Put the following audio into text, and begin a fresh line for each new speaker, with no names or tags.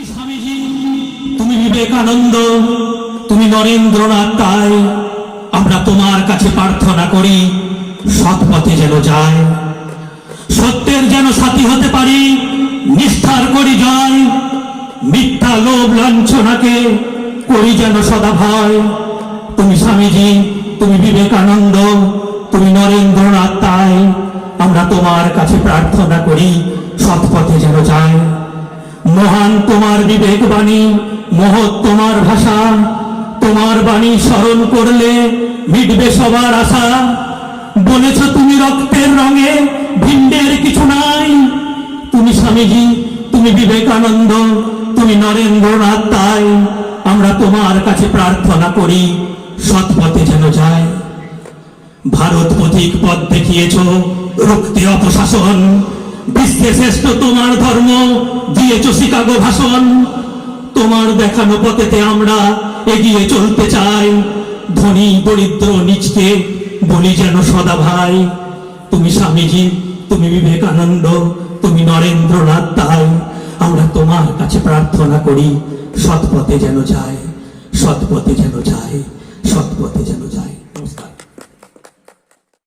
স্বামীজি, তুমি বিবেকানন্দ, তুমি নরেন্দ্রনাথ, তাই আমরা তোমার কাছে প্রার্থনা করি সৎ পথে যেন যায়, সত্যের যেন সাথী হতে পারি, নিষ্ঠার করি জয়, মিথ্যা লোভ লাঞ্ছনাকে করি যেন সদা ভয়। তুমি স্বামীজি, তুমি বিবেকানন্দ, তুমি নরেন্দ্রনাথ, তাই আমরা তোমার কাছে প্রার্থনা করি সৎ পথে যেন যায়। মহান তোমার বিবেক বাণী, মহৎ তোমার ভাষা, তোমার বাণী স্মরণ করলে মিটবে সবার আশা। বলেছ তুমি রক্তের রঙে ভিন্ডের কিছু নাই। তুমি স্বামীজি, তুমি বিবেকানন্দ, তুমি নরেন্দ্রনাথ, তাই আমরা তোমার কাছে প্রার্থনা করি সৎ পথে যেন যায়। ভারত পথিক পথ দেখিয়েছ, রক্তে অপশাসন, বিশ্বে শ্রেষ্ঠ তোমার ধর্ম দিয়েছ শিকাগো ভাষণ। তোমার দেখানো পথেতে আমরা এগিয়ে চলতে চাই, ধনী দরিদ্র নিচকে বলি যেন সদা ভাই। তুমি স্বামীজি, তুমি বিবেকানন্দ, তুমি নরেন্দ্রনাথ, তাই আমরা তোমার কাছে প্রার্থনা করি সৎ পথে যেন যায়, সৎ পথে যেন যায়, সৎ পথে যেন যায়।